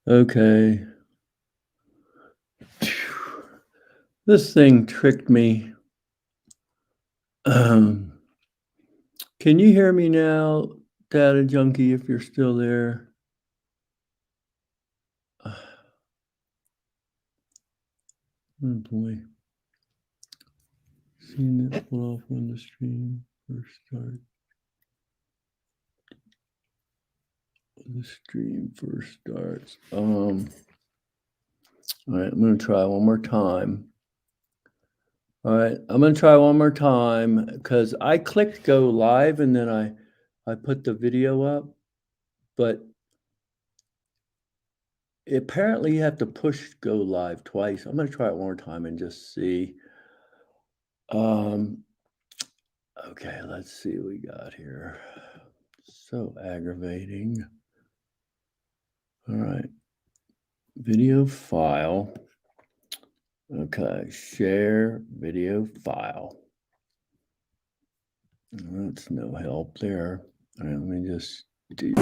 Okay. This thing tricked me. Um, can you hear me now, Data Junkie, if you're still there? Oh boy. Seen it pull off when the stream first starts. The stream first starts. All right, I'm gonna try one more time. All right, I'm gonna try one more time because I clicked go live and then I put the video up, but apparently you have to push go live twice. I'm gonna try it one more time and just see. Okay, let's see what we got here. So aggravating. All right, video file. Okay, share video file. That's no help there. All right, let me just do.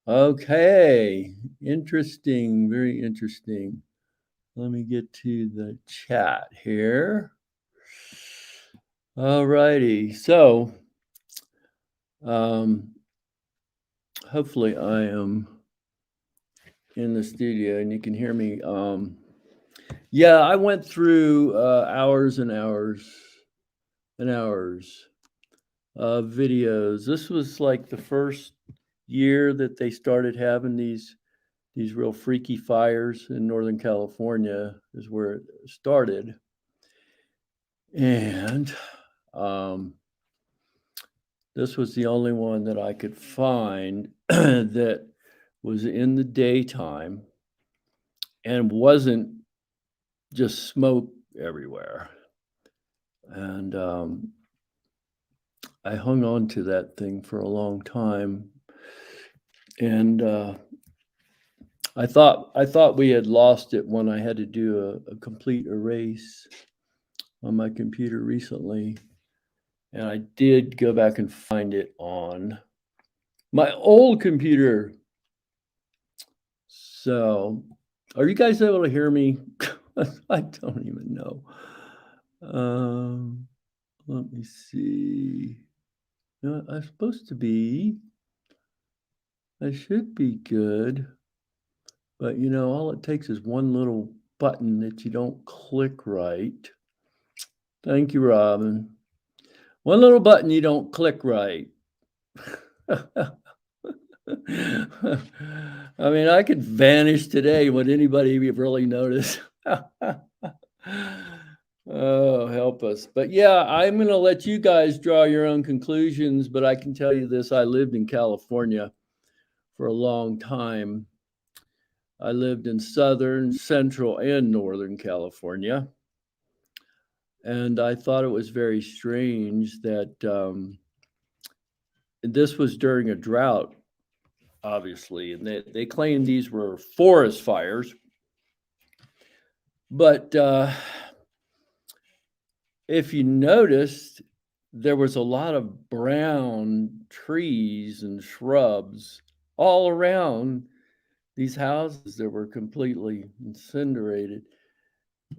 Okay, interesting, very interesting. Let me get to the chat here. All righty, so hopefully I am in the studio and you can hear me. Yeah, I went through hours and hours and hours of videos. This was like the first year that they started having these real freaky fires in Northern California is where it started. And this was the only one that I could find that was in the daytime and wasn't just smoke everywhere. And I hung on to that thing for a long time. And I thought we had lost it when I had to do a complete erase on my computer recently. And I did go back and find it on my old computer. So, are you guys able to hear me? I don't even know. Let me see. You know, I'm supposed to be. I should be good. But, you know, all it takes is one little button that you don't click right. Thank you, Robin. One little button you don't click right. I mean, I could vanish today. Would anybody really notice? Oh, help us. But yeah, I'm going to let you guys draw your own conclusions. But I can tell you this, I lived in California for a long time. I lived in Southern, Central, and Northern California. And I thought it was very strange that this was during a drought, obviously. And they claimed these were forest fires. But if you noticed, there was a lot of brown trees and shrubs all around these houses that were completely incinerated.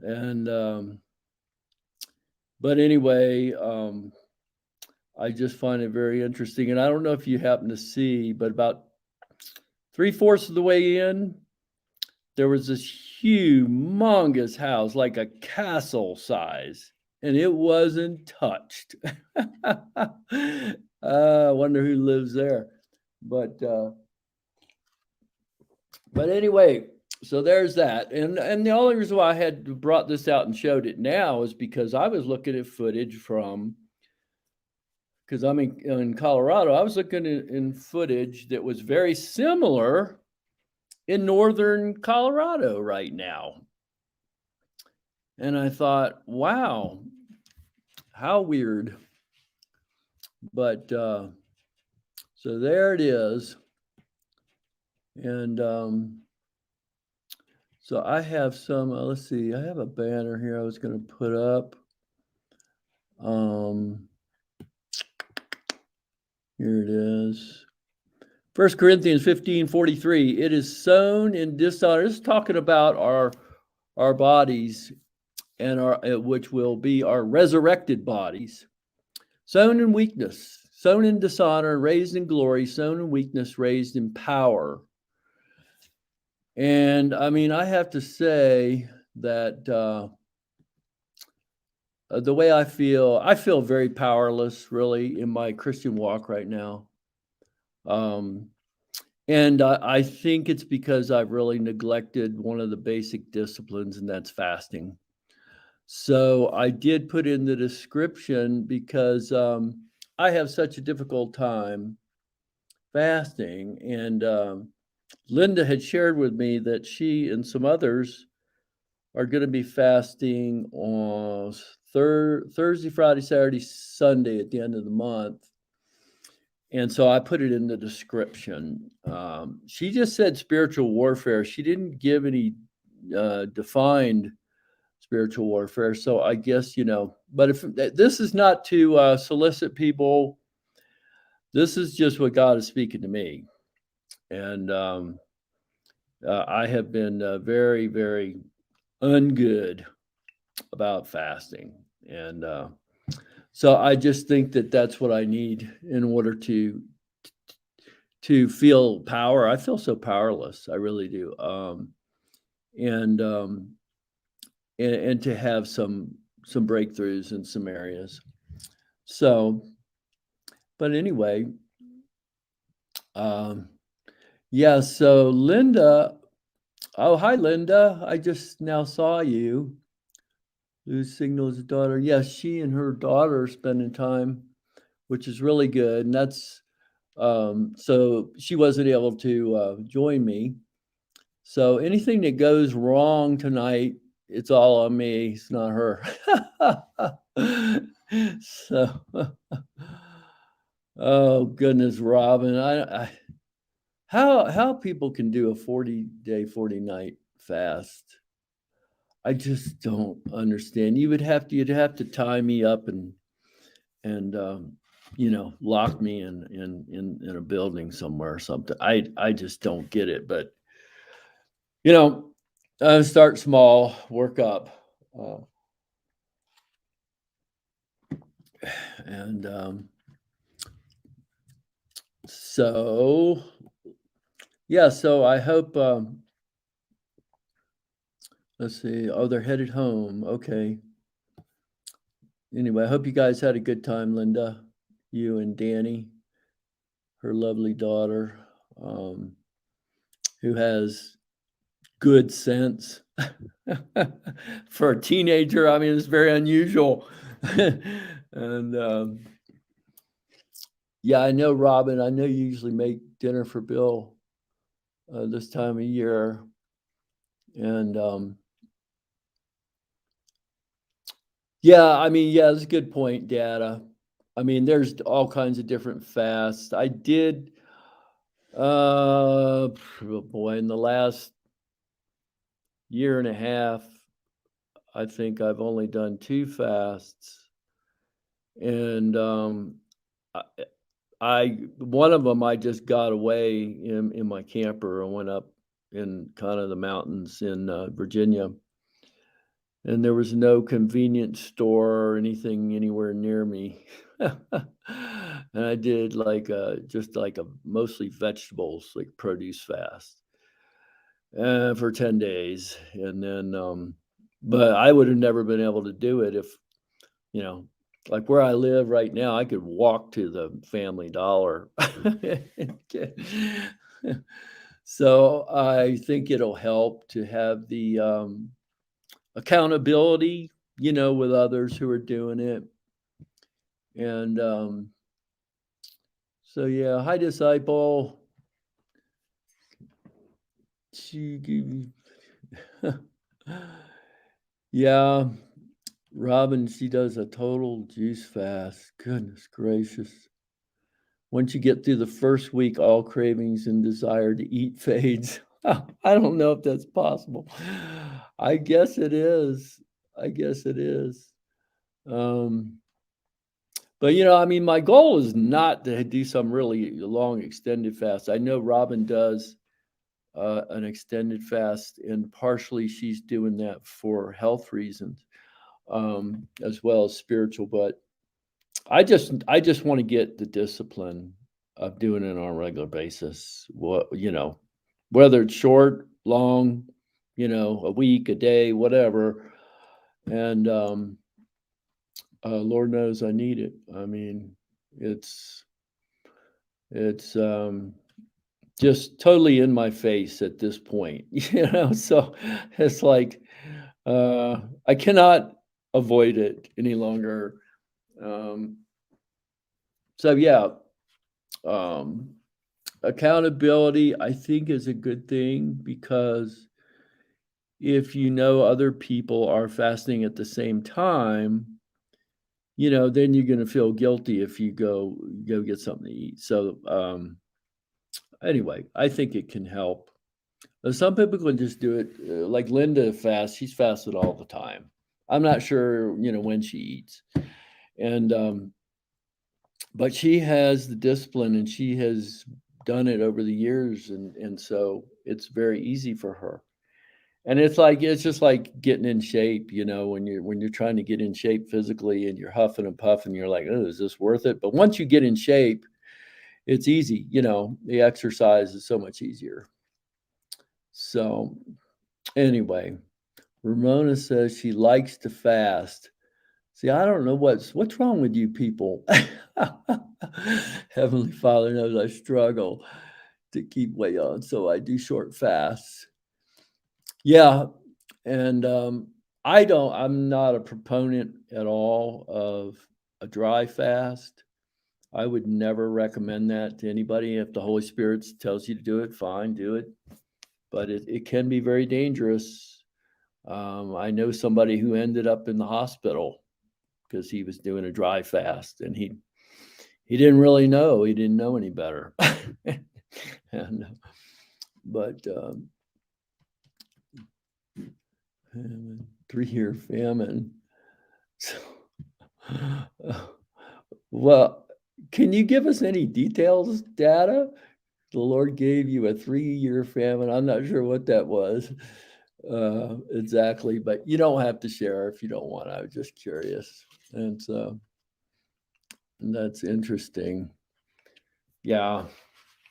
And but anyway, I just find it very interesting. And I don't know if you happen to see, but about 3/4 of the way in, there was this humongous house, like a castle size, and it wasn't touched. I wonder who lives there. But anyway, so there's that. And the only reason why I had brought this out and showed it now is because I was looking at footage from, because I'm in Colorado, I was looking in footage that was very similar in northern Colorado right now. And I thought, wow, how weird. But so there it is. And so I have some, let's see, I have a banner here I was going to put up. Here it is. 1 Corinthians 15:43. It is sown in dishonor. It's talking about our bodies and which will be our resurrected bodies. Sown in weakness, sown in dishonor, raised in glory, sown in weakness, raised in power. And I mean, I have to say that the way I feel very powerless, really, in my Christian walk right now. And I think it's because I've really neglected one of the basic disciplines, and that's fasting. So I did put in the description because I have such a difficult time fasting. And Linda had shared with me that she and some others are going to be fasting on Thursday, Friday, Saturday, Sunday at the end of the month. And so I put it in the description. She just said spiritual warfare. She didn't give any defined spiritual warfare. So I guess, but if this is not to solicit people, this is just what God is speaking to me. And I have been very, very ungood about fasting. And so I just think that that's what I need in order to feel power. I feel so powerless. I really do. And and to have some breakthroughs in some areas. So, but anyway, yeah. So Linda, oh hi Linda, I just now saw you. Lose Signal's daughter. Yes, she and her daughter are spending time, which is really good. And that's so she wasn't able to join me. So anything that goes wrong tonight, it's all on me. It's not her. So, oh goodness, Robin, I how people can do a 40-day, 40-night fast. I just don't understand. You'd have to tie me up and lock me in a building somewhere or something. I just don't get it. But start small, work up, and so yeah. So I hope. Let's see. Oh, they're headed home. Okay. Anyway, I hope you guys had a good time, Linda. You and Danny, her lovely daughter, who has good sense for a teenager. I mean, it's very unusual. And yeah, I know, Robin. I know you usually make dinner for Bill this time of year, and yeah, I mean, yeah, that's a good point, Data. I mean, there's all kinds of different fasts. I did, oh boy, in the last year and a half, I think I've only done 2 fasts, and I one of them I just got away in my camper and went up in kind of the mountains in Virginia, and there was no convenience store or anything anywhere near me. And I did like just like a mostly vegetables, like produce fast, for 10 days, and then but I would have never been able to do it if you know, like where I live right now, I could walk to the Family Dollar. So I think it'll help to have the accountability, with others who are doing it. And so, yeah, hi, Disciple. Yeah, Robin, she does a total juice fast. Goodness gracious. Once you get through the first week, all cravings and desire to eat fades. I don't know if that's possible. I guess it is. I guess it is. But I mean, my goal is not to do some really long extended fast. I know Robin does an extended fast, and partially she's doing that for health reasons, as well as spiritual. But I just want to get the discipline of doing it on a regular basis. Whether it's short, long, a week, a day, whatever. And Lord knows I need it. I mean, it's just totally in my face at this point, So it's like I cannot avoid it any longer. So yeah, accountability I think is a good thing, because if other people are fasting at the same time, then you're going to feel guilty if you go get something to eat. So anyway, I think it can help. Some people can just do it, like Linda fasts. She's fasted all the time. I'm not sure, when she eats, and but she has the discipline, and she has done it over the years, and so it's very easy for her. And it's just like getting in shape, when you're trying to get in shape physically and you're huffing and puffing, you're like, oh, is this worth it? But once you get in shape, it's easy. The exercise is so much easier. So anyway, Ramona says she likes to fast. See, I don't know what's wrong with you people. Heavenly Father knows I struggle to keep weight on, so I do short fasts. Yeah, and I'm not a proponent at all of a dry fast. I would never recommend that to anybody. If the Holy Spirit tells you to do it, fine, do it. But it can be very dangerous. I know somebody who ended up in the hospital because he was doing a dry fast, and he didn't really know. He didn't know any better. But 3-year famine. So, well, can you give us any details, data? The Lord gave you a 3-year famine. I'm not sure what that was exactly, but you don't have to share if you don't want. I was just curious. And so that's interesting. Yeah.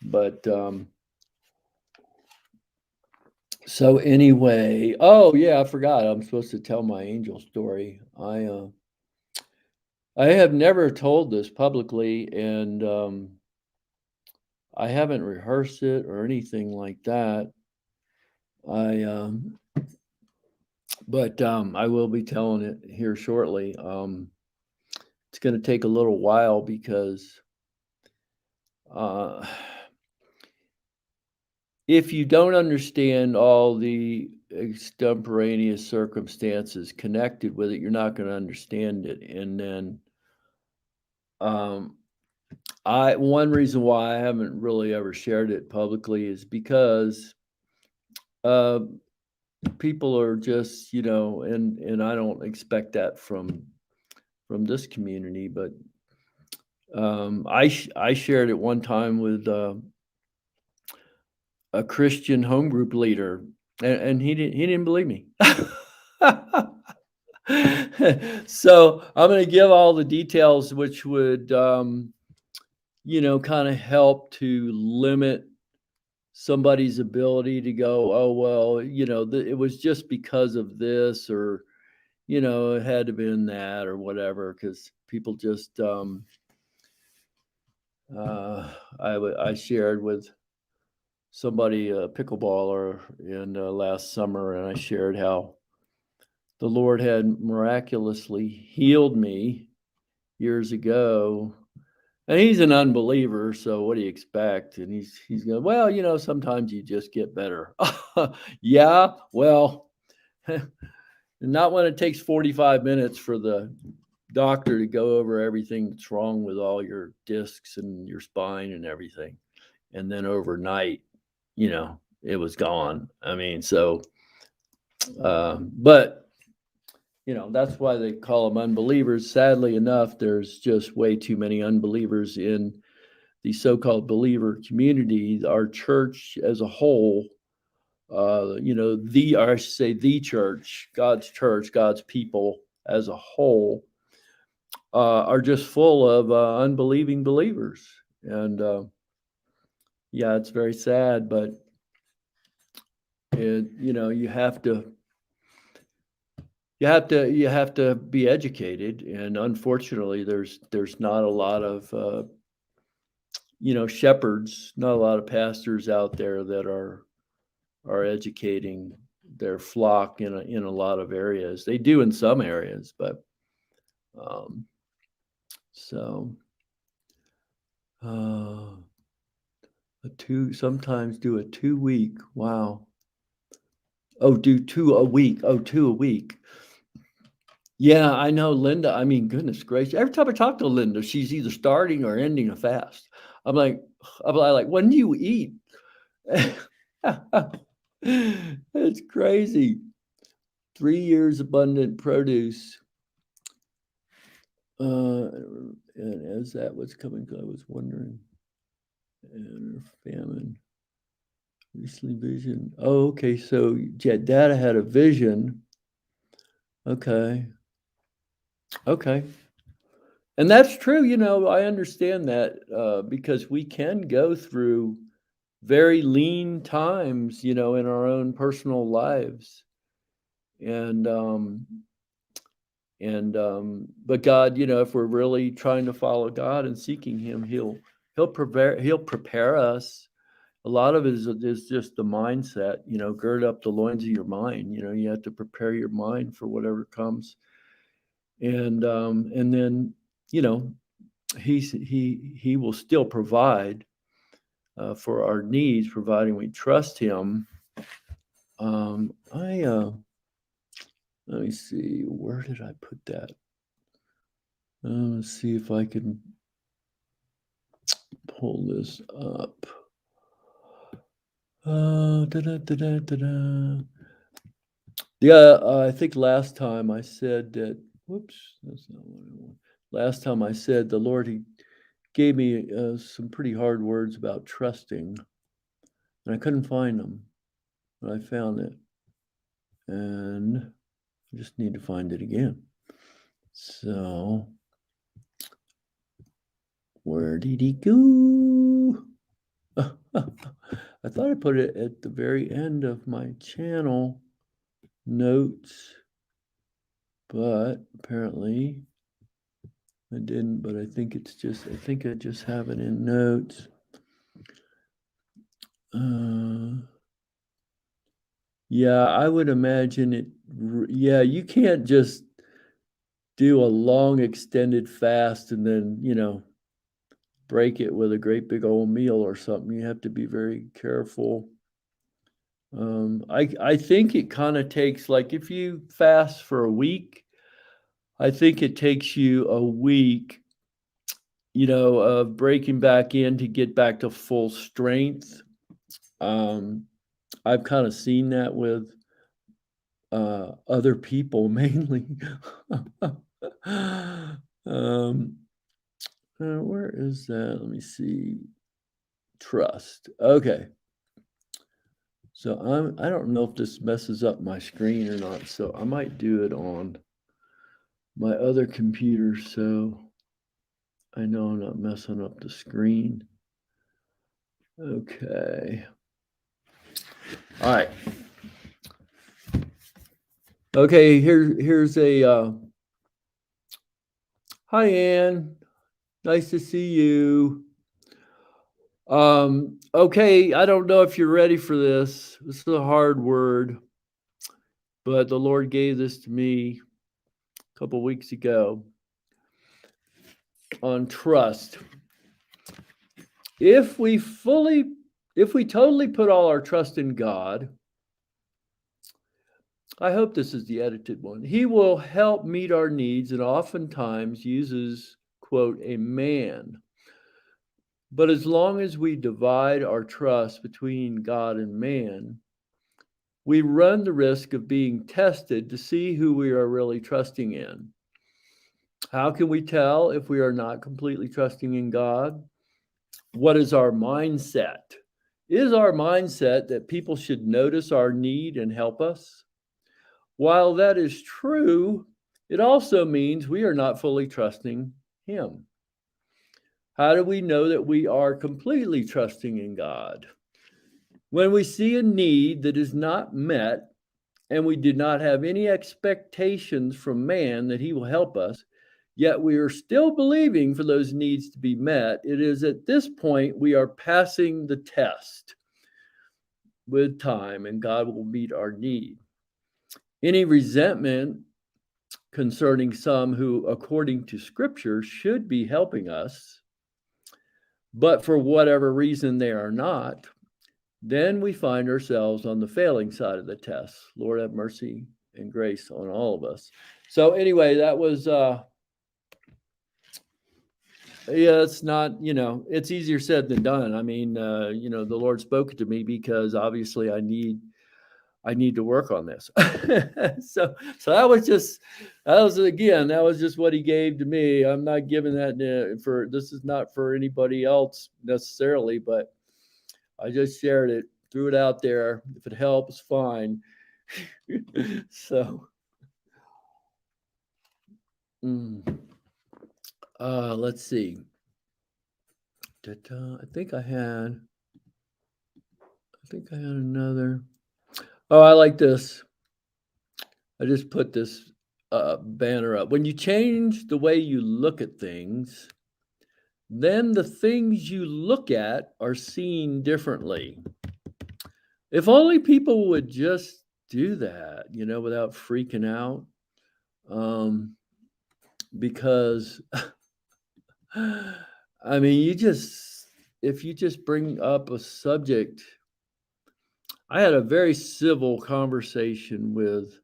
But so anyway, oh yeah, I forgot. I'm supposed to tell my angel story. I have never told this publicly, and I haven't rehearsed it or anything like that. But I will be telling it here shortly. It's going to take a little while because if you don't understand all the extemporaneous circumstances connected with it, you're not going to understand it. And then one reason why I haven't really ever shared it publicly is because people are just, and I don't expect that from this community, but I shared it one time with a Christian home group leader, and he didn't believe me. So I'm going to give all the details, which would kind of help to limit somebody's ability to go, oh well, it was just because of this, or it had to have been that, or whatever, because people just I shared with somebody, a pickleballer, in last summer, and I shared how the Lord had miraculously healed me years ago. And he's an unbeliever, so what do you expect? And he's going, well, sometimes you just get better. Yeah, well, not when it takes 45 minutes for the doctor to go over everything that's wrong with all your discs and your spine and everything. And then overnight, it was gone. I mean, so, but, that's why they call them unbelievers. Sadly enough, there's just way too many unbelievers in the so-called believer community. Our church as a whole, I should say the church, God's people as a whole, are just full of unbelieving believers. And yeah, it's very sad, but you have to be educated, and unfortunately there's not a lot of shepherds, not a lot of pastors out there that are educating their flock in a lot of areas. They do in some areas, but so sometimes do a 2-week. Wow. Oh, do 2 a week. Oh, 2 a week. Yeah, I know, Linda. I mean, goodness gracious. Every time I talk to Linda, she's either starting or ending a fast. I'm like, when do you eat? It's crazy. 3 years abundant produce. And as that was coming, I was wondering. or famine. Recently vision. Oh, okay. So Dad had a vision. Okay. Okay. And that's true. I understand that because we can go through very lean times, in our own personal lives. But God, if we're really trying to follow God and seeking Him, He'll prepare us. A lot of it is just the mindset, gird up the loins of your mind. You have to prepare your mind for whatever comes. And then, he will still provide for our needs, providing we trust Him. Let me see, where did I put that? Let's see if I can pull this up. Yeah, I think last time I said that. Whoops, that's not what I want. Last time I said the Lord, He gave me some pretty hard words about trusting, and I couldn't find them, but I found it, and I just need to find it again. So, where did he go? I thought I put it at the very end of my channel notes, but apparently I didn't. But I think I just have it in notes. Yeah, I would imagine it. Yeah, you can't just do a long extended fast and then, break it with a great big old meal or something. You have to be very careful. I think it kind of takes, like, if you fast for a week, I think it takes you a week, of breaking back in to get back to full strength. I've kind of seen that with other people mainly. Where is that? Let me see. Trust. Okay. So I don't know if this messes up my screen or not, so I might do it on my other computer so I know I'm not messing up the screen. Okay. All right. Okay, here's a hi, Ann. Nice to see you. Okay, I don't know if you're ready for this. This is a hard word, but the Lord gave this to me a couple weeks ago on trust. If we totally put all our trust in God, I hope this is the edited one, He will help meet our needs and oftentimes uses, quote, a man. But as long as we divide our trust between God and man, we run the risk of being tested to see who we are really trusting in. How can we tell if we are not completely trusting in God? What is our mindset? Is our mindset that people should notice our need and help us? While that is true, it also means we are not fully trusting Him. How do we know that we are completely trusting in God? When we see a need that is not met and we do not have any expectations from man that He will help us, yet we are still believing for those needs to be met, it is at this point we are passing the test with time and God will meet our need. Any resentment concerning some who, according to Scripture, should be helping us, but for whatever reason they are not, then we find ourselves on the failing side of the test. Lord, have mercy and grace on all of us. So anyway, that was, it's not, it's easier said than done. I mean, the Lord spoke to me because obviously I need to work on this. So that was just what He gave to me. I'm not giving that this is not for anybody else necessarily, but I just shared it, threw it out there. If it helps, fine. So, let's see. I think I had another. Oh, I like this. I just put this banner up. When you change the way you look at things, then the things you look at are seen differently. If only people would just do that, without freaking out. Because, I mean, if you just bring up a subject, I had a very civil conversation with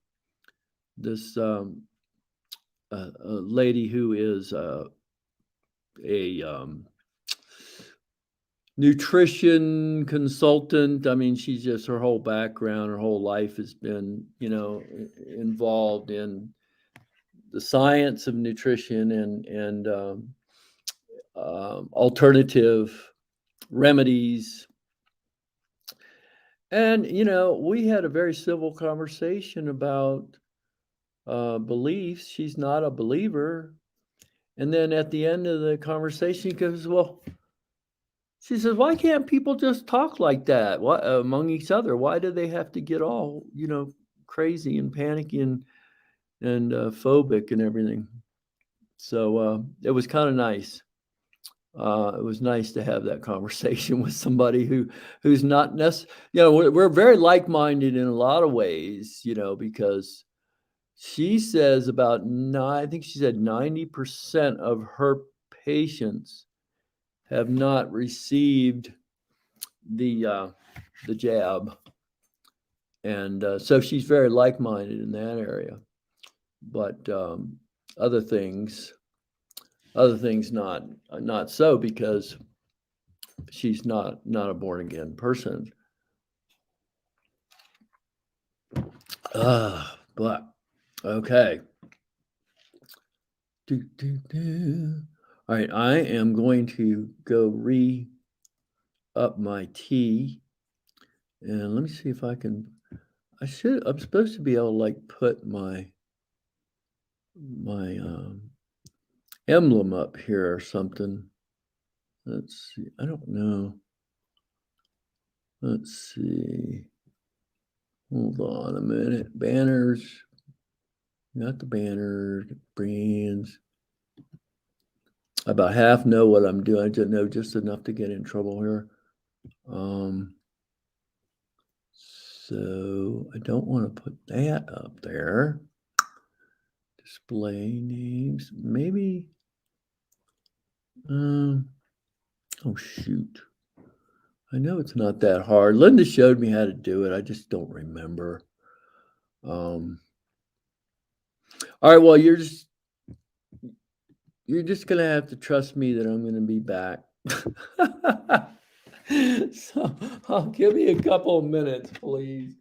this a lady who is a nutrition consultant. I mean, she's just her whole background, her whole life has been, involved in the science of nutrition and alternative remedies. And we had a very civil conversation about beliefs. She's not a believer. And then at the end of the conversation, she goes, "Well," she says, "why can't people just talk like that? What among each other? Why do they have to get all, crazy and panicky and phobic and everything?" So it was kind of nice. It was nice to have that conversation with somebody who's not necessarily, we're very like-minded in a lot of ways, because she says about I think she said 90% of her patients have not received the jab, and so she's very like-minded in that area. But other things not so, because she's not a born again person. But okay. All right, I am going to go up my tea, and let me see if I can. I'm supposed to be able to like put my emblem up here or something. Let's see. I don't know. Let's see. Hold on a minute. Banners. Not the banners. Brands. I about half know what I'm doing. I just know just enough to get in trouble here. So I don't want to put that up there. Display names. Maybe. Oh, shoot. I know it's not that hard. Linda showed me how to do it. I just don't remember. All right. Well, you're just going to have to trust me that I'm going to be back. So give me a couple of minutes, please.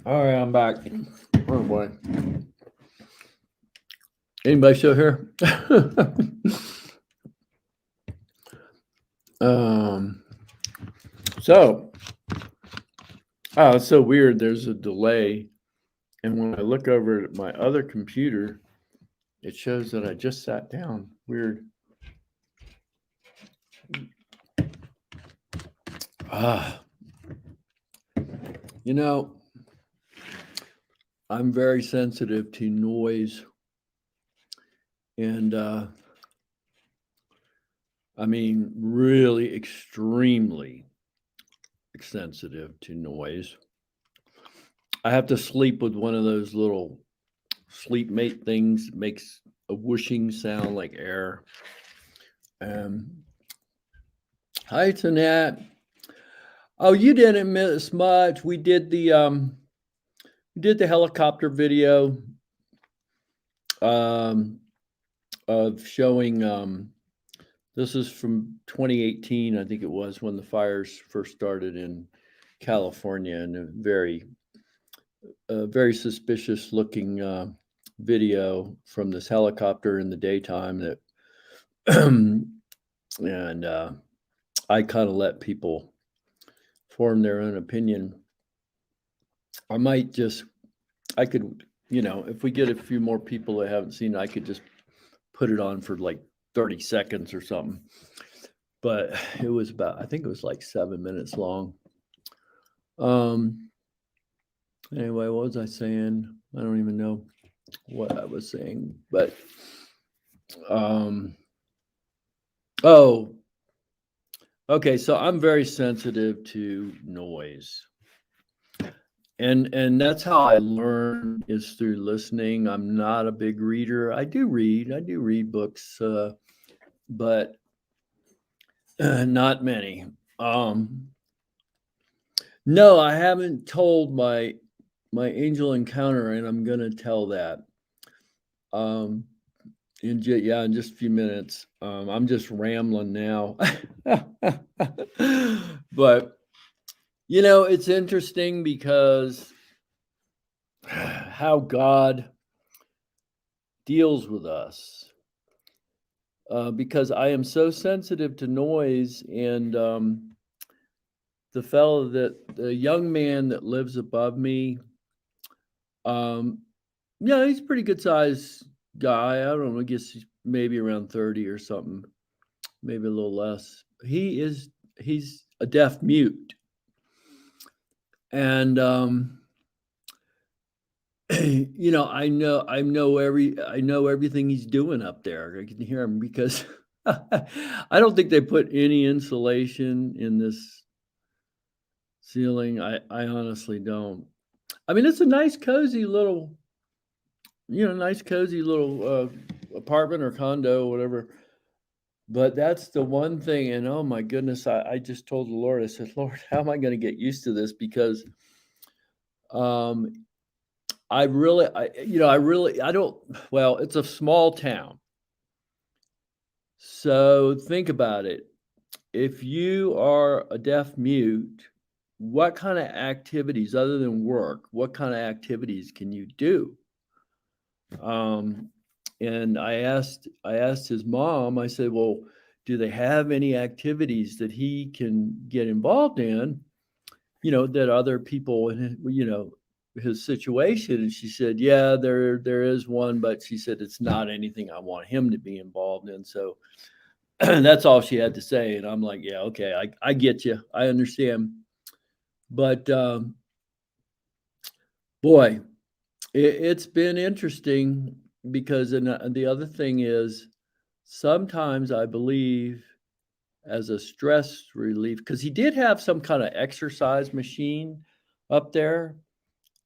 All right, I'm back. Oh boy. Anybody still here? So, oh, it's so weird. There's a delay. And when I look over at my other computer, it shows that I just sat down. Weird. You know, I'm very sensitive to noise. And I mean, really extremely sensitive to noise. I have to sleep with one of those little sleep mate things. It makes a whooshing sound like air. Hi, Tanette. Oh, you didn't miss much. We did the helicopter video of showing. This is from 2018, I think it was, when the fires first started in California, and a very suspicious looking video from this helicopter in the daytime that, and I kind of let people form their own opinion. I could, if we get a few more people that haven't seen it, I could just put it on for like 30 seconds or something. But it was I think it was like 7 minutes long. Anyway, what was I saying? I don't even know what I was saying, but oh, okay. So I'm very sensitive to noise. And that's how I learn, is through listening. I'm not a big reader. I do read books, but not many. No, I haven't told my angel encounter, and I'm gonna tell that. In just a few minutes. I'm just rambling now. But it's interesting because how God deals with us. Because I am so sensitive to noise, and the young man that lives above me, he's a pretty good sized guy. I don't know, I guess he's maybe around 30 or something, maybe a little less. He's a deaf mute. And I know everything he's doing up there. I can hear him because I don't think they put any insulation in this ceiling. I honestly don't. I mean, it's a nice cozy little apartment or condo, whatever. But that's the one thing. And oh my goodness, I just told the Lord, I said, Lord, how am I going to get used to this? Because I don't, well, it's a small town. So think about it. If you are a deaf mute, what kind of activities other than work, what kind of activities can you do? And I asked his mom, I said, well, do they have any activities that he can get involved in, that other people in, his situation? And she said, yeah, there is one, but she said, it's not anything I want him to be involved in. So that's all she had to say. And I'm like, yeah, okay, I get you. I understand. But boy, it's been interesting, because the other thing is, sometimes I believe, as a stress relief, because he did have some kind of exercise machine up there.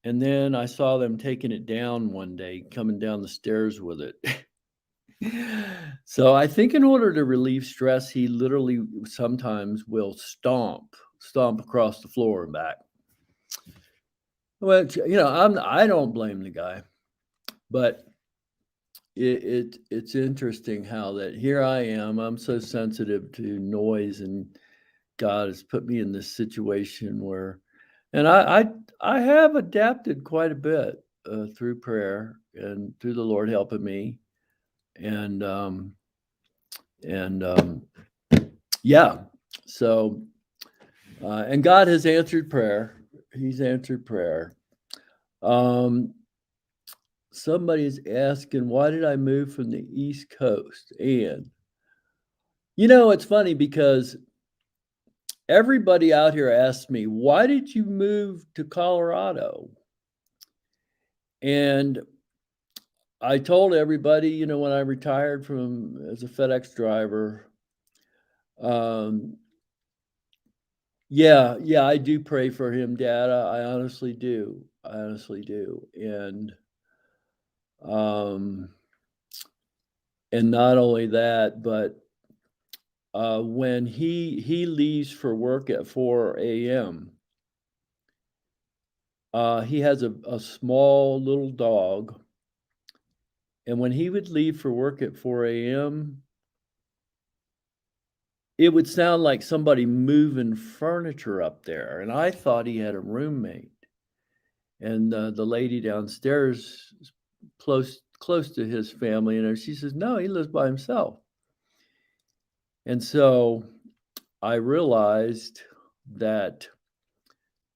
And then I saw them taking it down one day, coming down the stairs with it. So I think in order to relieve stress, he literally sometimes will stomp across the floor and back. Well, I don't blame the guy, but it's interesting how that here I am. I'm so sensitive to noise, and God has put me in this situation where, and I have adapted quite a bit through prayer and through the Lord helping me, and and yeah, so and God has answered prayer. He's answered prayer. Somebody's asking, why did I move from the East Coast? And it's funny because everybody out here asks me, why did you move to Colorado? And I told everybody, when I retired from as a FedEx driver, yeah, I do pray for him, Dad. I honestly do. I honestly do. And not only that, but when he leaves for work at 4 a.m., he has a small little dog, and when he would leave for work at 4 a.m., it would sound like somebody moving furniture up there, and I thought he had a roommate. And the lady downstairs, close to his family, and she says, "No, he lives by himself." And so I realized that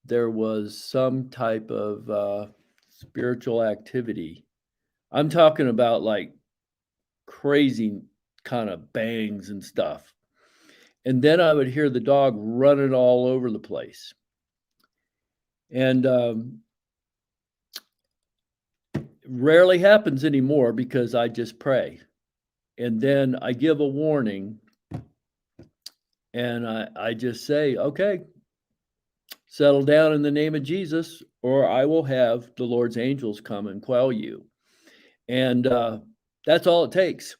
there was some type of spiritual activity. I'm talking about like crazy kind of bangs and stuff. And then I would hear the dog running all over the place. And rarely happens anymore because I just pray. And then I give a warning, and I just say, okay, settle down in the name of Jesus, or I will have the Lord's angels come and quell you. And that's all it takes.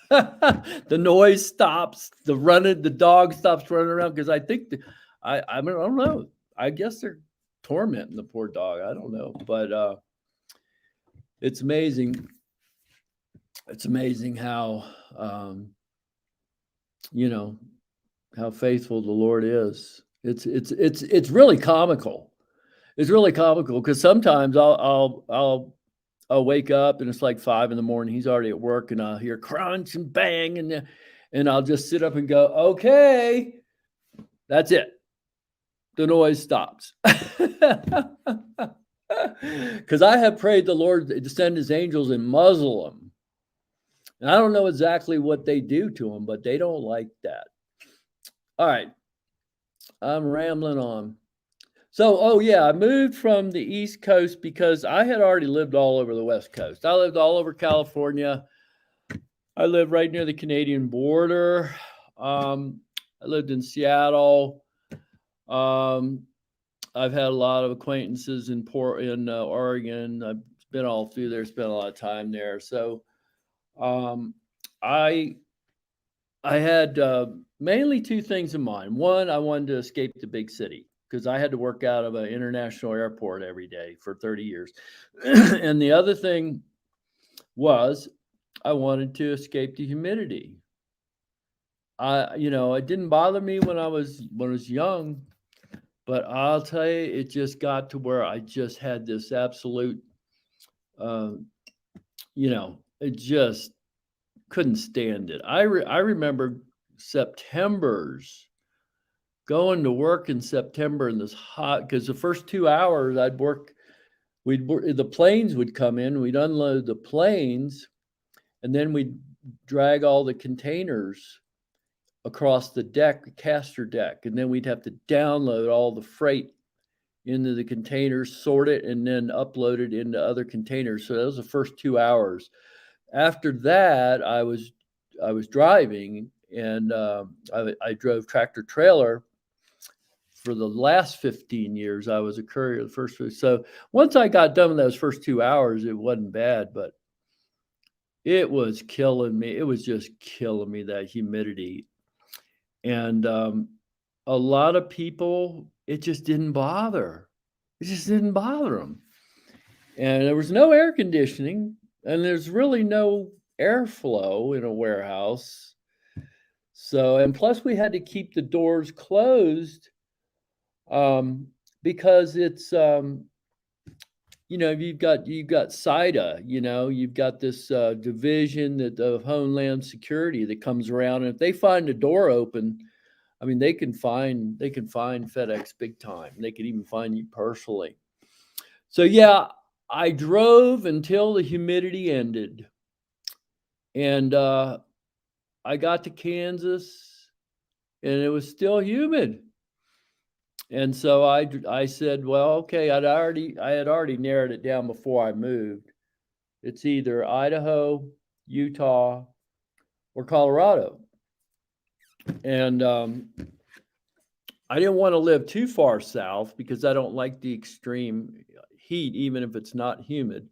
The noise stops, the dog stops running around, because I think I don't know. I guess they're tormenting the poor dog. I don't know, but it's amazing. It's amazing how how faithful the Lord is. It's really comical. It's really comical because sometimes I'll wake up and it's like 5 a.m. He's already at work, and I'll hear crunch and bang, and I'll just sit up and go, okay, that's it. The noise stops. Because I have prayed the Lord to send his angels and muzzle them. And I don't know exactly what they do to them, but they don't like that. All right. I'm rambling on. So, oh yeah, I moved from the East Coast because I had already lived all over the West Coast. I lived all over California. I lived right near the Canadian border. I lived in Seattle. I've had a lot of acquaintances in Oregon. I've been all through there, spent a lot of time there. So, I had mainly two things in mind. One, I wanted to escape the big city because I had to work out of an international airport every day for 30 years. And the other thing was I wanted to escape the humidity. It didn't bother me when I was young, but I'll tell you, it just got to where I just had this absolute, it just couldn't stand it. I remember September's going to work in September in this hot, because the first 2 hours I'd work, the planes would come in, we'd unload the planes, and then we'd drag all the containers across the deck, the caster deck, and then we'd have to download all the freight into the containers, sort it, and then upload it into other containers. So that was the first 2 hours. After that, I was driving, and I drove tractor trailer for the last 15 years. I was a courier the first. So once I got done with those first 2 hours, it wasn't bad, but it was killing me. It was just killing me, that humidity. And a lot of people, it just didn't bother. It just didn't bother them. And there was no air conditioning. and there's really no airflow in a warehouse. So, and plus we had to keep the doors closed because it's you've got SIDA, you've got this division of Homeland Security that comes around, and if they find a door open, I mean, they can find FedEx big time. They could even find you personally. So yeah, I drove until the humidity ended, and I got to Kansas, and it was still humid. And so I said, well, okay, I had already narrowed it down before I moved. It's either Idaho, Utah, or Colorado. And I didn't want to live too far south because I don't like the extreme heat, even if it's not humid.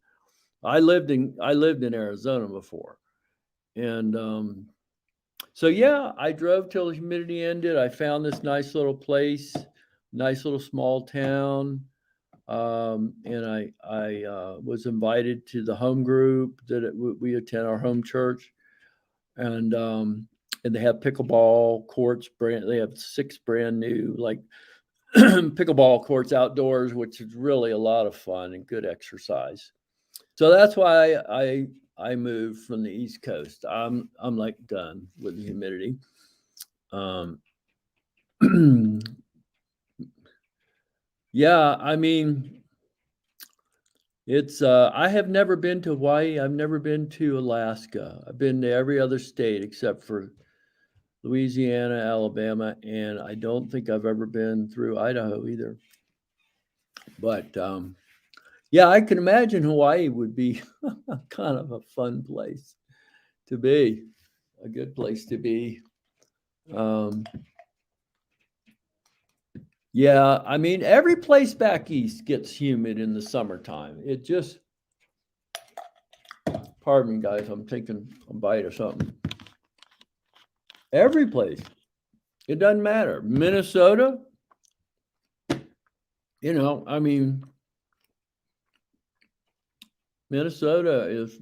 I lived in Arizona before. And so yeah, I drove till the humidity ended. I found this nice little place, nice little small town. And I was invited to the home group that we attend, our home church, and they have pickleball courts. They have 6 brand new pickleball courts outdoors, which is really a lot of fun and good exercise. So that's why I moved from the East Coast. I'm like done with the humidity. Yeah, I mean, it's I have never been to Hawaii. I've never been to Alaska. I've been to every other state except for Louisiana, Alabama, and I don't think I've ever been through Idaho either. But yeah, I can imagine Hawaii would be kind of a fun place to be, a good place to be. Yeah, I mean, every place back east gets humid in the summertime. It just, pardon me, guys, I'm taking a bite of something. Every place. It doesn't matter. Minnesota, I mean, Minnesota is,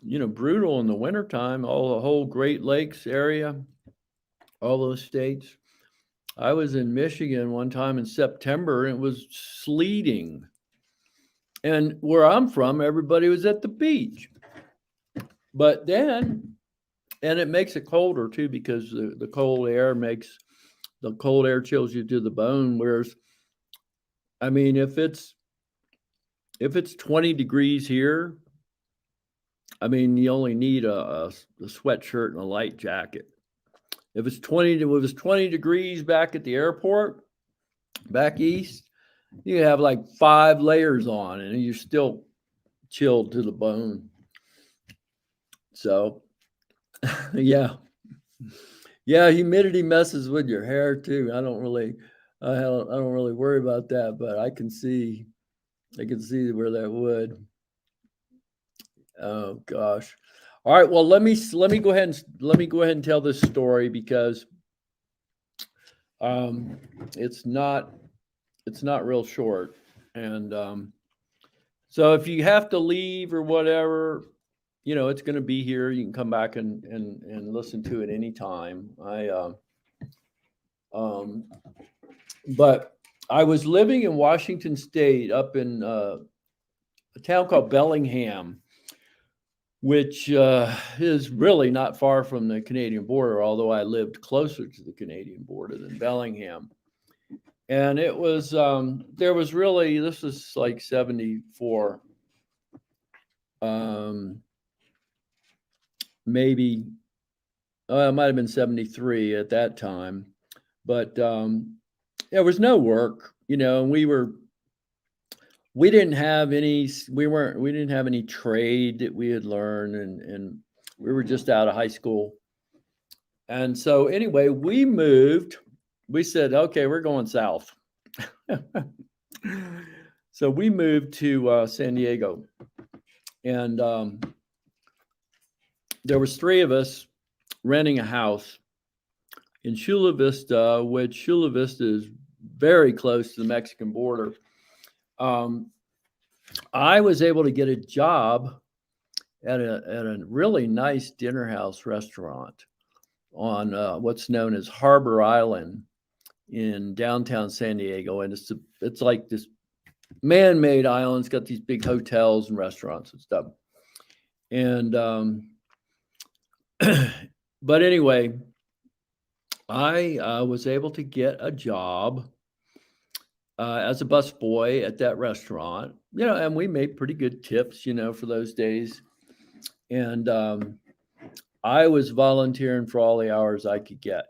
brutal in the wintertime, the whole Great Lakes area, all those states. I was in Michigan one time in September, and it was sleeting. And where I'm from, everybody was at the beach. But then, and it makes it colder too, because the cold air chills you to the bone. Whereas, I mean, if it's 20 degrees here, I mean, you only need a sweatshirt and a light jacket. If it's 20 degrees back at the airport, back east, you have like 5 layers on, and you're still chilled to the bone. So, yeah, humidity messes with your hair too. I don't really worry about that, but I can see where that would. Oh gosh. All right. Well, let me go ahead and tell this story, because it's not real short. And so if you have to leave or whatever, it's going to be here. You can come back and listen to it anytime. But I was living in Washington State, up in a town called Bellingham, which is really not far from the Canadian border, although I lived closer to the Canadian border than Bellingham. And it was, this was like 74, maybe, it might have been 73 at that time. But there was no work, and we didn't have any trade that we had learned, and we were just out of high school. And so anyway, we moved. We said, okay, we're going south. So we moved to San Diego, and there was 3 of us renting a house in Chula Vista, which Chula Vista is very close to the Mexican border. I was able to get a job at a really nice dinner house restaurant on what's known as Harbor Island in downtown San Diego, and it's like this man-made island. It's got these big hotels and restaurants and stuff. And but anyway, I was able to get a job as a busboy at that restaurant, and we made pretty good tips, for those days. And I was volunteering for all the hours I could get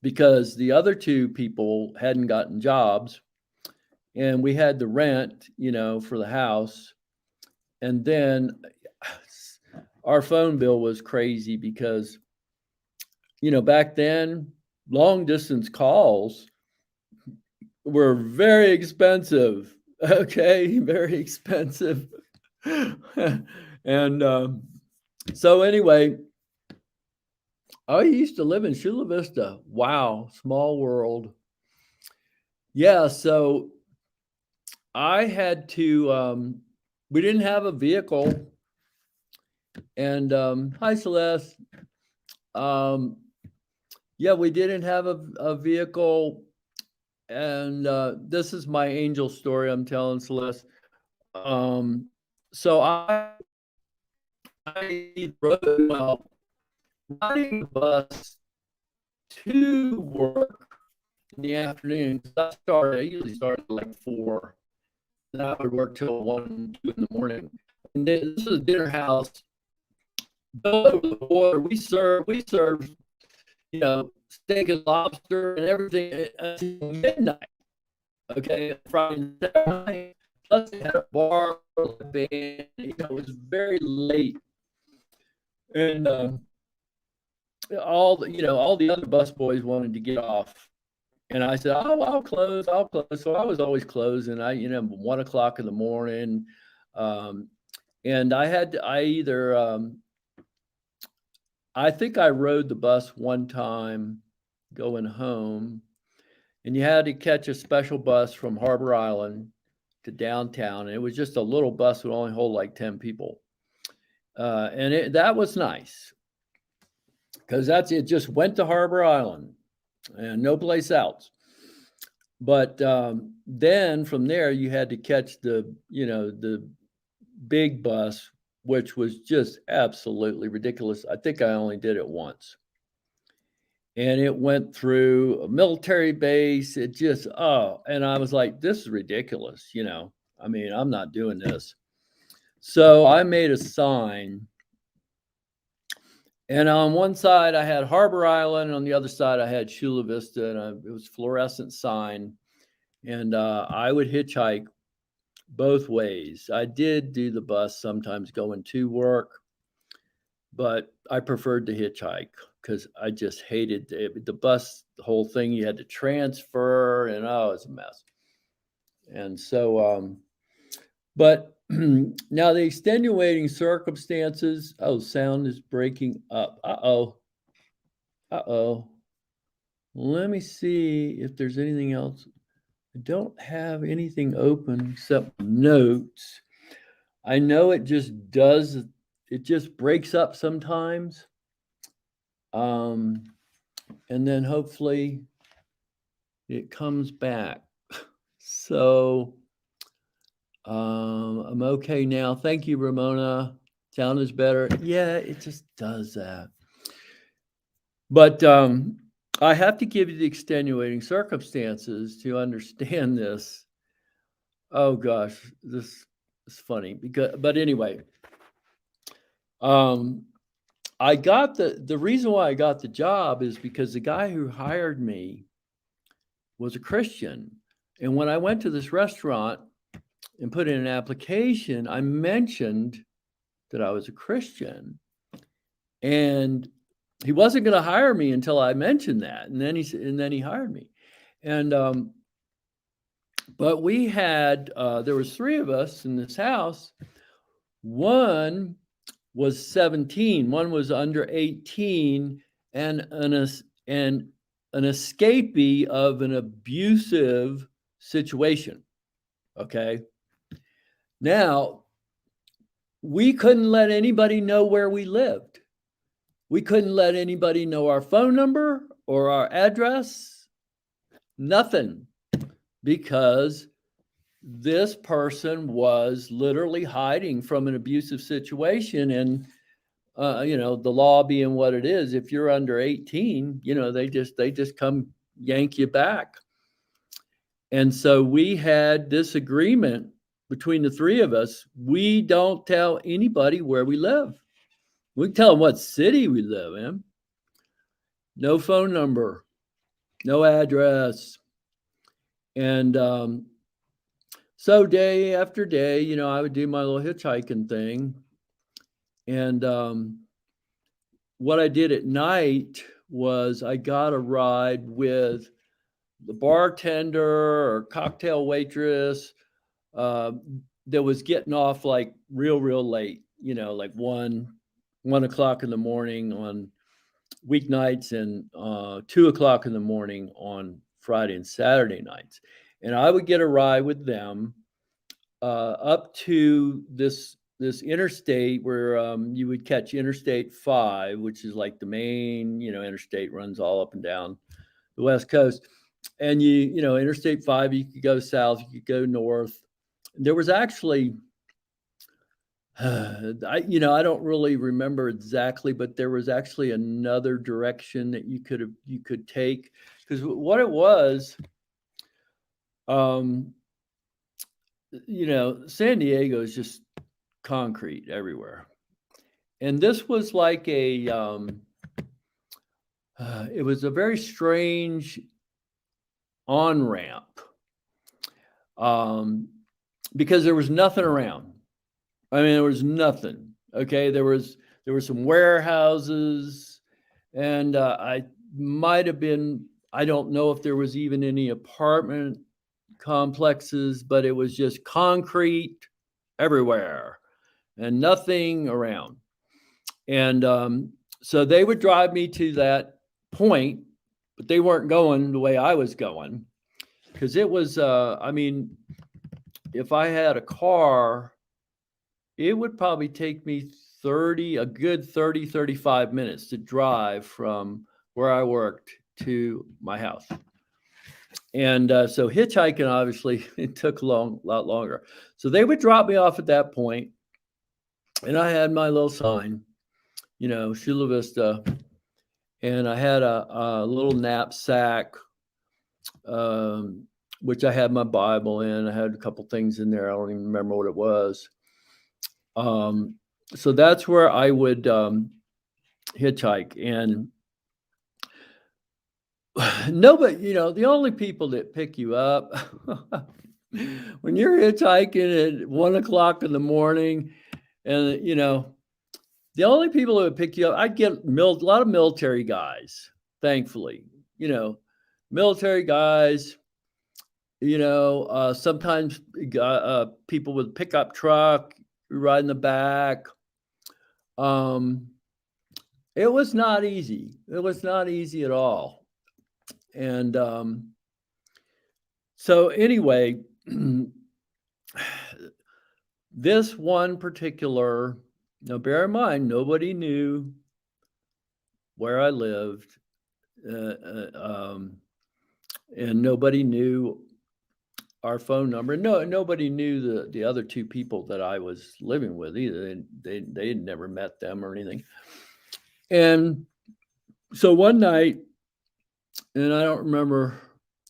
because the other two people hadn't gotten jobs, and we had the rent, for the house. And then our phone bill was crazy because, back then, long distance calls were very expensive. Okay, very expensive. And so anyway, I used to live in Chula Vista. Wow, small world. Yeah, so I had to, we didn't have a vehicle. And hi, Celeste. Yeah, we didn't have a vehicle. And this is my angel story I'm telling, Celeste. So I rode, riding the bus to work in the afternoon. I usually started at like 4. And I would work till 1, 2 in the morning. And this is a dinner house. Over the water, we serve, steak and lobster and everything until midnight. Okay, Friday night. Plus, they had a bar, a band. It was very late, and all the other bus boys wanted to get off, and I said, "Oh, I'll close." So I was always closing. 1:00 in the morning, and I think I rode the bus one time going home, and you had to catch a special bus from Harbor Island to downtown. And it was just a little bus that would only hold like 10 people. And that was nice because it just went to Harbor Island and no place else. But then from there, you had to catch the big bus, which was just absolutely ridiculous. I think I only did it once. And it went through a military base. And I was like, this is ridiculous. I'm not doing this. So I made a sign. And on one side, I had Harbor Island. And on the other side, I had Chula Vista. And it was a fluorescent sign. And I would hitchhike both ways. I did do the bus sometimes going to work, but I preferred to hitchhike because I just hated the bus, the whole thing. You had to transfer, and it was a mess. And so, but now the extenuating circumstances. Oh, sound is breaking up. Uh-oh. Let me see if there's anything else. I don't have anything open except notes. I know it just breaks up sometimes. And then hopefully it comes back. So I'm okay now. Thank you, Ramona. Sound is better. Yeah, it just does that. But I have to give you the extenuating circumstances to understand this. Oh gosh, this is funny but anyway, I got the reason why I got the job is because the guy who hired me was a Christian. And when I went to this restaurant and put in an application, I mentioned that I was a Christian. And he wasn't going to hire me until I mentioned that. And then he hired me. And but we had there was 3 of us in this house. One was 17, one was under 18, and an escapee of an abusive situation. Okay. Now, we couldn't let anybody know where we lived. We couldn't let anybody know our phone number or our address, nothing, because this person was literally hiding from an abusive situation. And the law being what it is, if you're under 18, they just come yank you back. And so we had this agreement between the three of us. We don't tell anybody where we live. We can tell them what city we live in. No phone number, no address. And so day after day, I would do my little hitchhiking thing. And what I did at night was I got a ride with the bartender or cocktail waitress that was getting off like real late, like 1 o'clock in the morning on weeknights and 2 o'clock in the morning on Friday and Saturday nights. And I would get a ride with them up to this interstate where you would catch Interstate 5, which is like the main, interstate, runs all up and down the West Coast. And Interstate 5, you could go south, you could go north. There was actually, I don't really remember exactly, but there was actually another direction that you could take, because what it was, San Diego is just concrete everywhere. And this was like it was a very strange on-ramp because there was nothing around. I mean, there was nothing. Okay. There were some warehouses, and I don't know if there was even any apartment complexes, but it was just concrete everywhere and nothing around. And so they would drive me to that point, but they weren't going the way I was going, because it was, if I had a car, it would probably take me 35 minutes to drive from where I worked to my house. And so hitchhiking, obviously, it took a lot longer. So they would drop me off at that point, and I had my little sign, Chula Vista, and I had a little knapsack, which I had my Bible in. I had a couple things in there. I don't even remember what it was. So that's where I would hitchhike. And nobody, the only people that pick you up when you're hitchhiking at 1 o'clock in the morning, and the only people that would pick you up, I'd get a lot of military guys, thankfully, military guys, sometimes people with pickup truck, ride in the back. It was not easy. It was not easy at all. And so anyway, this one particular, now bear in mind, nobody knew where I lived, and nobody knew our phone number. No, nobody knew the other two people that I was living with either. They had never met them or anything. And so one night, and I don't remember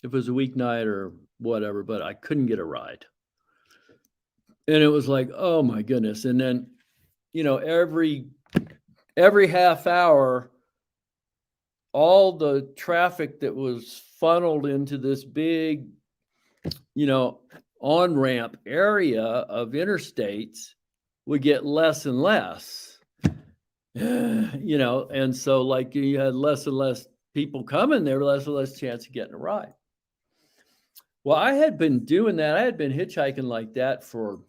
if it was a weeknight or whatever, but I couldn't get a ride. And it was like, oh my goodness. And then, every half hour, all the traffic that was funneled into this big, on-ramp area of interstates would get less and less, and so like you had less and less people coming there, less and less chance of getting a ride. Well, I had been doing that. I had been hitchhiking like that for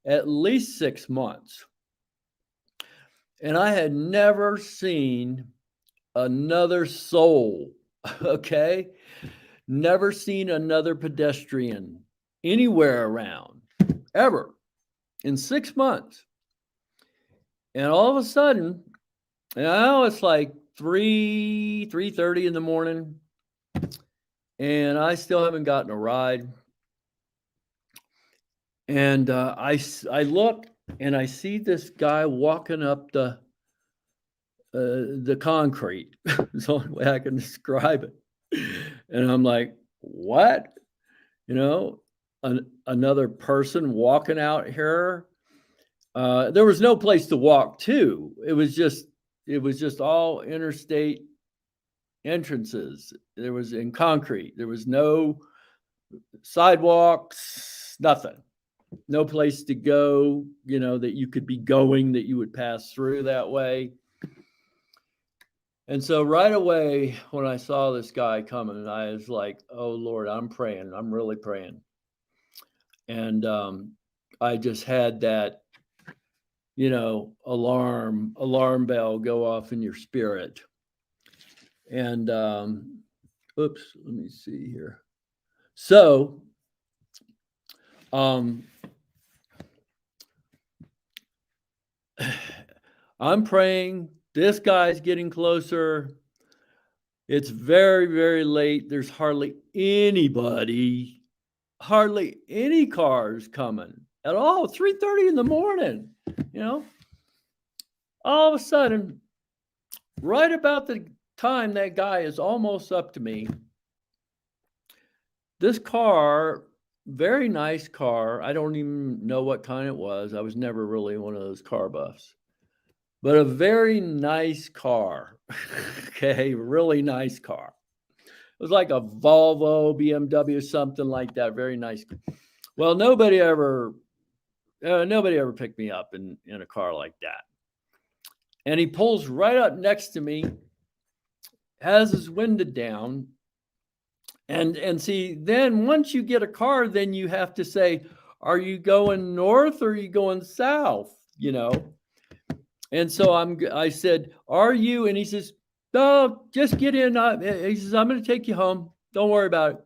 at least 6 months. And I had never seen another soul, okay? Never seen another pedestrian anywhere around, ever. in 6 months. And all of a sudden, now it's like 3:30 in the morning, and I still haven't gotten a ride. And I look and I see this guy walking up the concrete. It's the only way I can describe it. And I'm like, what? You know, another person walking out here. There was no place to walk to. It was just all interstate entrances. There was in concrete. There was no sidewalks, nothing. No place to go, you know, that you could be going, that you would pass through that way. And so right away, when I saw this guy coming, I was like, oh Lord, I'm praying. I'm really praying. And I just had that, you know, alarm bell go off in your spirit. And oops, let me see here. So I'm praying. This guy's getting closer. It's very, very late. There's hardly anybody, hardly any cars coming at all. 3:30 in the morning, you know. All of a sudden, right about the time that guy is almost up to me, this car, very nice car. I don't even know what kind it was. I was never really one of those car buffs. But a very nice car. Okay, really nice car. It was like a Volvo, BMW, something like that. Very nice. Well, nobody ever picked me up in a car like that. And he pulls right up next to me, has his window down. And see, then once you get a car, then you have to say, are you going north or are you going south? You know? And so I said, are you? And he says, no, just get in. He says, I'm going to take you home. Don't worry about it.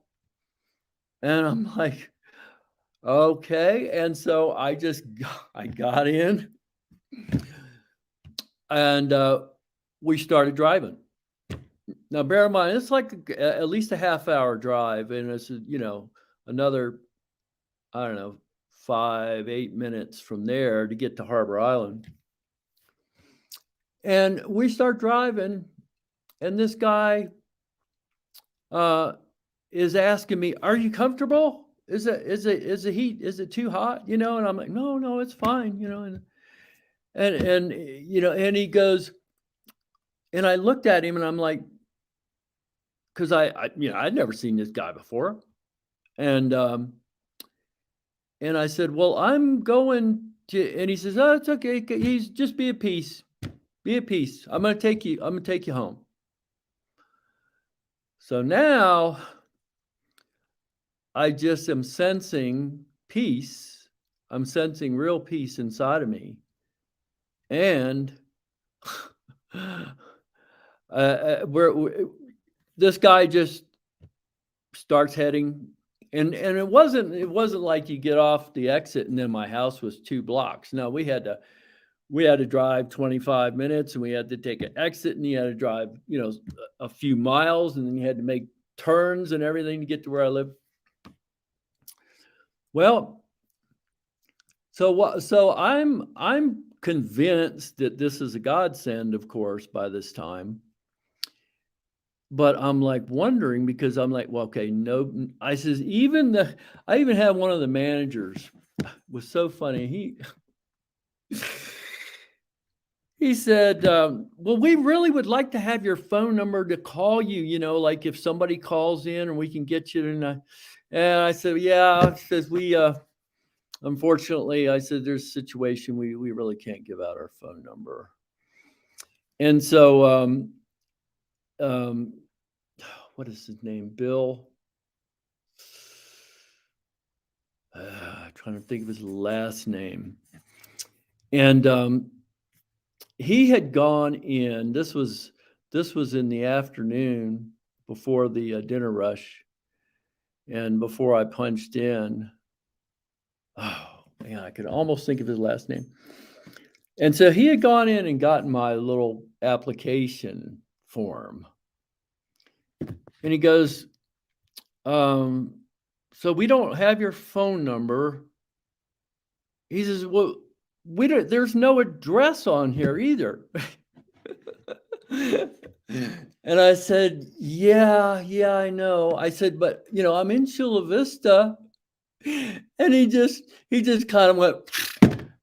And I'm like, okay. And so I got in and we started driving. Now, bear in mind, it's like at least a half-hour drive. And it's, you know, another, I don't know, 5-8 minutes from there to get to Harbor Island. And we start driving, and this guy is asking me, "Are you comfortable? Is the heat? Is it too hot? You know?" And I'm like, "No, it's fine." You know, and you know, and he goes, and I looked at him, and I'm like, because I you know I'd never seen this guy before, and I said, "Well, I'm going to," and he says, "Oh, it's okay. He's just be at peace." Be at peace. I'm going to take you home. So now I just am sensing peace. I'm sensing real peace inside of me. And this guy just starts heading, and it wasn't like you get off the exit and then my house was 2 blocks. No, we had to drive 25 minutes, and we had to take an exit, and you had to drive, you know, a few miles, and then you had to make turns and everything to get to where I live. Well, so I'm convinced that this is a godsend, of course, by this time. But I'm like wondering, because I'm like, well, okay, no, I says, I even had one of the managers, was so funny. He said, well, we really would like to have your phone number to call you, you know, like if somebody calls in and we can get you to. And I said, yeah, because we, unfortunately, I said, there's a situation we really can't give out our phone number. And so, what is his name? Bill. Trying to think of his last name. And he had gone in. This was in the afternoon before the dinner rush, and before I punched in. Oh, Yeah, I could almost think of his last name. And so he had gone in and gotten my little application form. And he goes, so we don't have your phone number. He says, well, there's no address on here either. And I said, yeah, I know. I said, but I'm in Chula Vista. And he just kind of went,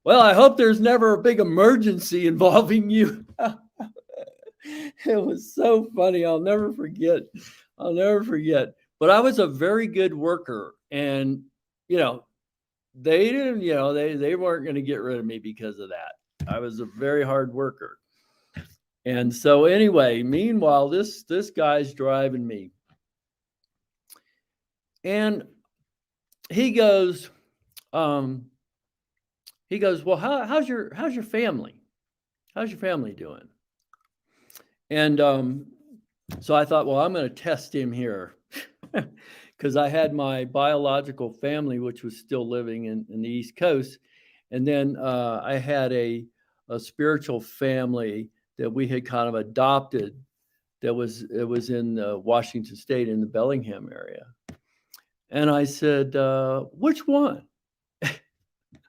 well, I hope there's never a big emergency involving you. It was so funny. I'll never forget. But I was a very good worker, and they didn't, they weren't going to get rid of me because of that. I was a very hard worker. And so anyway, meanwhile, this guy's driving me. And he goes, well, how's your family? How's your family doing? And so I thought, well, I'm going to test him here. Because I had my biological family, which was still living in the East Coast. And then I had a spiritual family that we had kind of adopted it was in Washington State in the Bellingham area. And I said, which one?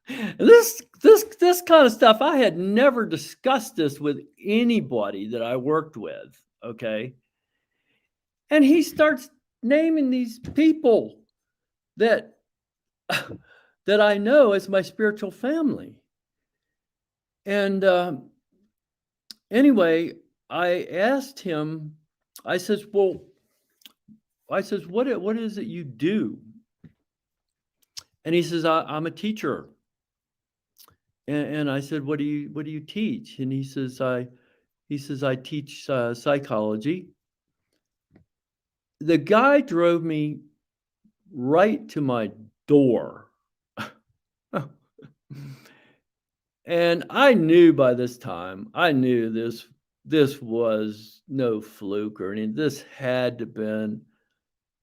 And this kind of stuff, I had never discussed this with anybody that I worked with. Okay. And he starts naming these people that I know as my spiritual family. And anyway, I asked him, I says, what is it you do? And he says, I'm a teacher. And I said, what do you teach? And he says, I teach psychology. The guy drove me right to my door. And I knew by this time, this was no fluke or anything. This had to have been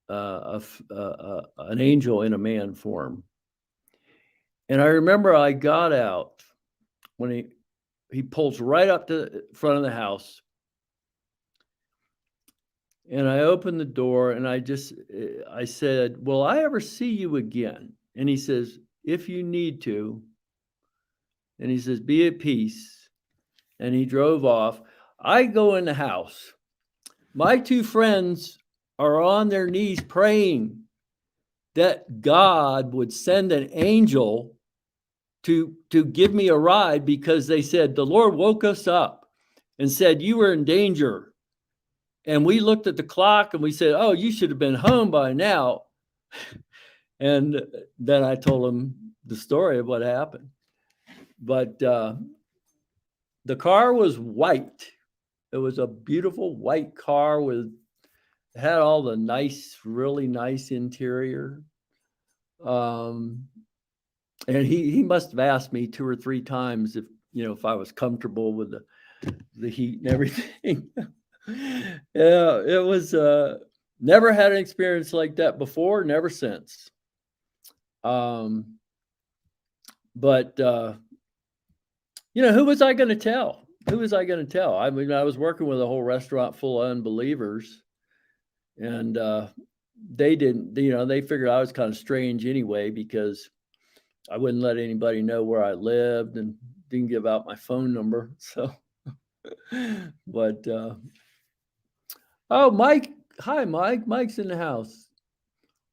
an angel in a man form. And I remember I got out when he pulls right up to the front of the house. And I opened the door and I said, will I ever see you again? And he says, if you need to. And he says, be at peace. And he drove off. I go in the house. My two friends are on their knees praying that God would send an angel to give me a ride, because they said, the Lord woke us up and said, you were in danger. And we looked at the clock and we said, oh, you should have been home by now. And then I told him the story of what happened. But the car was white. It was a beautiful white car had all the nice, really nice interior. And he must have asked me 2 or 3 times if I was comfortable with the heat and everything. Yeah, it was never had an experience like that before, never since. But who was I going to tell? I mean, I was working with a whole restaurant full of unbelievers, and they didn't, they figured I was kind of strange anyway, because I wouldn't let anybody know where I lived and didn't give out my phone number. So, but, oh, Mike. Hi, Mike. Mike's in the house.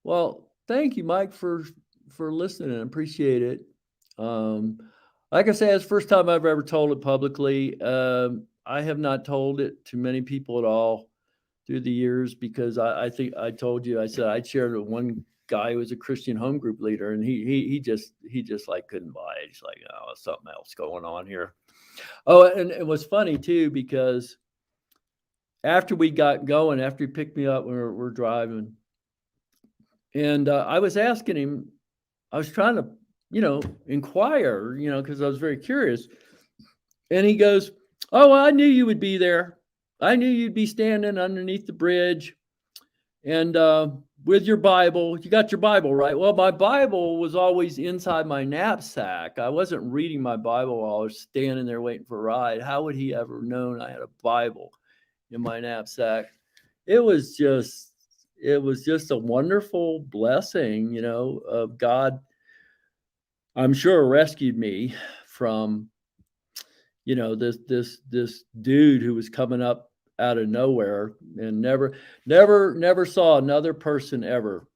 Well, thank you, Mike, for listening. I appreciate it. Like I said, it's the first time I've ever told it publicly. I have not told it to many people at all through the years, because I think I told you, I said I shared it with one guy who was a Christian home group leader, and he just like couldn't buy it. He's like, oh, something else going on here. Oh, and it was funny too, because after we got going, after he picked me up, we're driving, and I was asking him, I was trying to, inquire, because I was very curious. And he goes, oh, well, I knew you would be there. I knew you'd be standing underneath the bridge. And with your Bible. You got your Bible, right? Well, my Bible was always inside my knapsack. I wasn't reading my Bible while I was standing there waiting for a ride. How would he ever known I had a Bible in my knapsack? It was just a wonderful blessing, you know, of God. I'm sure rescued me from, you know, this dude who was coming up out of nowhere and never saw another person ever.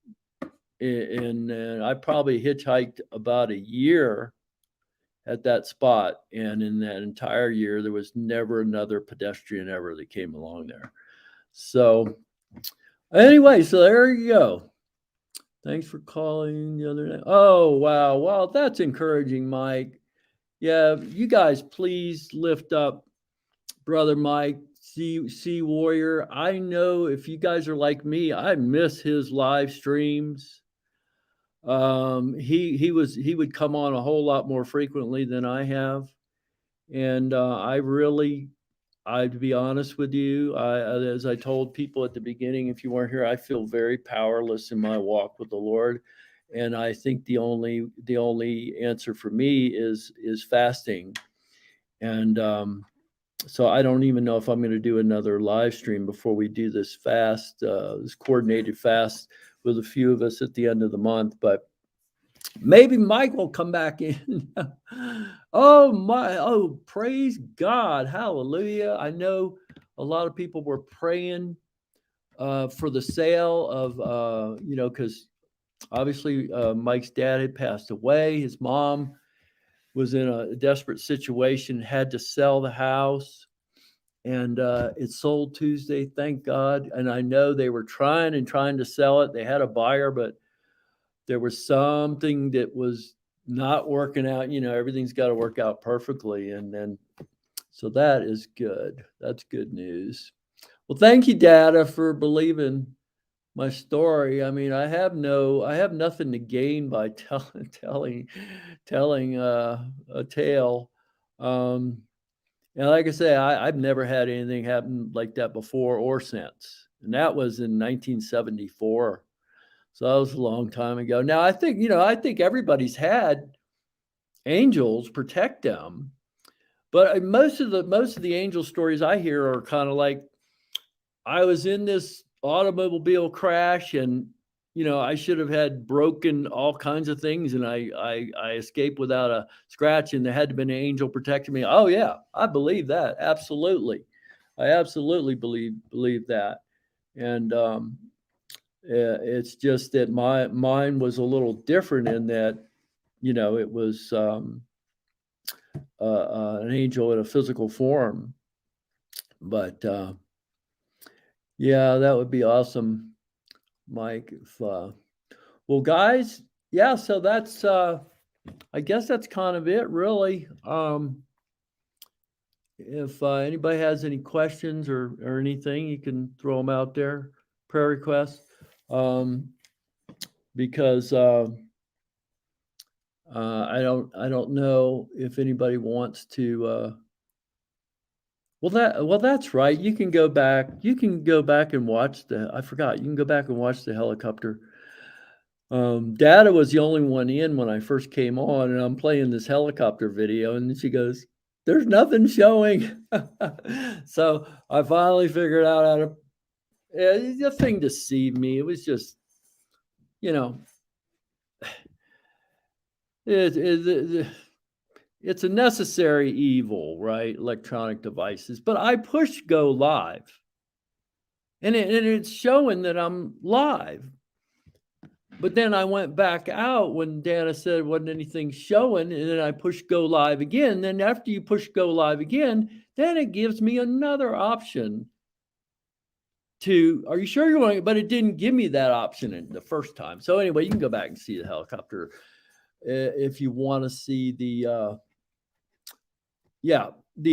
And I probably hitchhiked about a year at that spot, and in that entire year there was never another pedestrian ever that came along there. So anyway, so there you go. Thanks for calling the other day. Oh, wow. Well, that's encouraging, Mike. Yeah, you guys please lift up Brother Mike, Sea Warrior. I know if you guys are like me, I miss his live streams. He would come on a whole lot more frequently than I have. And to be honest with you, as I told people at the beginning, if you weren't here, I feel very powerless in my walk with the Lord. And I think the only answer for me is fasting. And so I don't even know if I'm going to do another live stream before we do this fast, this coordinated fast with a few of us at the end of the month. But maybe Mike will come back in. Oh, praise God. Hallelujah. I know a lot of people were praying for the sale of, because obviously Mike's dad had passed away. His mom was in a desperate situation, had to sell the house. And it sold Tuesday, thank God. And I know they were trying to sell it. They had a buyer, but there was something that was not working out. You know, everything's got to work out perfectly. And then, so that is good. That's good news. Well, thank you, Dada, for believing my story. I mean, I have nothing to gain by telling a tale. And like I say, I've never had anything happen like that before or since. And that was in 1974. So that was a long time ago. Now I think everybody's had angels protect them, but most of the angel stories I hear are kind of like, I was in this automobile crash, and I should have had broken all kinds of things, and I escaped without a scratch, and there had to be an angel protecting me. Oh yeah, I believe that absolutely. I absolutely believe that, and it's just that mine was a little different in that, it was an angel in a physical form. But yeah, that would be awesome, Mike. If, well, guys, yeah. So that's I guess that's kind of it, really. If anybody has any questions or anything, you can throw them out there. Prayer requests. Because I don't know if anybody wants to. Well, that's right. You can go back. You can go back and watch I forgot. You can go back and watch the helicopter. Dada was the only one in when I first came on, and I'm playing this helicopter video, and she goes, "There's nothing showing." So I finally figured out how to. The thing deceived me. It was just, it's a necessary evil, right? Electronic devices. But I pushed go live, and it's showing that I'm live. But then I went back out when Dana said wasn't anything showing, and then I pushed go live again. Then after you push go live again, then it gives me another option to, are you sure you want it? But it didn't give me that option in the first time. So anyway, you can go back and see the helicopter if you want to see the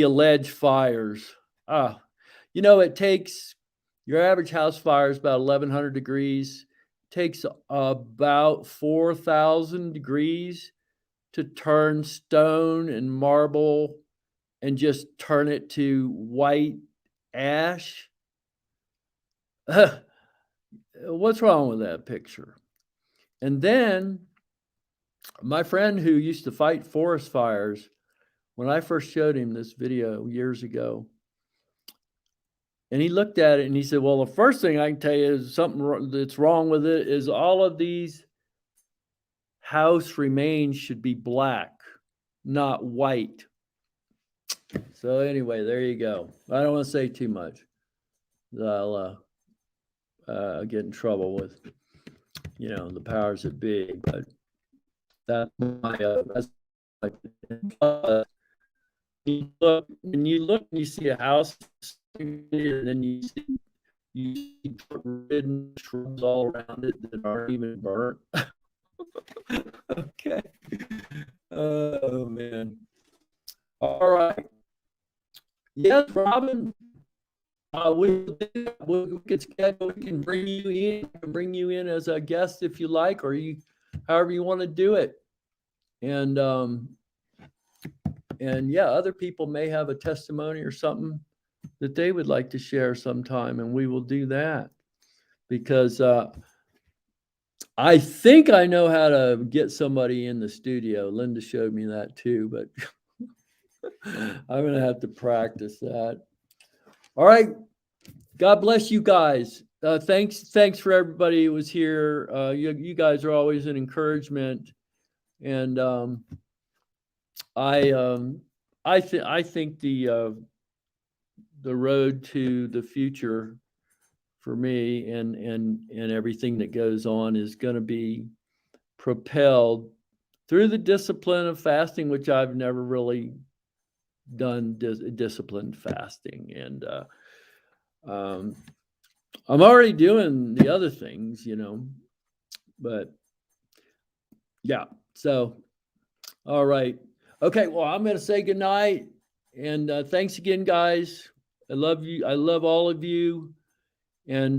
alleged fires. It takes, your average house fire is about 1,100 degrees. Takes about 4,000 degrees to turn stone and marble and just turn it to white ash. what's wrong with that picture? And then my friend who used to fight forest fires, when I first showed him this video years ago, and he looked at it and he said, well, the first thing I can tell you is something that's wrong with it is all of these house remains should be black, not white. So anyway, there you go. I don't want to say too much. I'll get in trouble with, the powers that be. But that's my you look when you look and you see a house, and then you see ridden shrubs all around it that aren't even burnt. Okay. Oh man. All right. Yes, Robin. We'll get scheduled. We can bring you in. I can bring you in as a guest if you like, or however you want to do it. And yeah, other people may have a testimony or something that they would like to share sometime, and we will do that. Because I think I know how to get somebody in the studio. Linda showed me that too, but I'm going to have to practice that. All right. God bless you guys. Thanks for everybody who was here. You guys are always an encouragement. And I think the road to the future for me and everything that goes on is going to be propelled through the discipline of fasting, which I've never really done disciplined fasting. And I'm already doing the other things, but yeah. So, all right. Okay. Well, I'm going to say goodnight, and thanks again, guys. I love you. I love all of you, and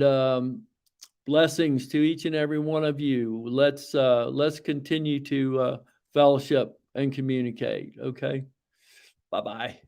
blessings to each and every one of you. Let's continue to fellowship and communicate. Okay. Bye-bye.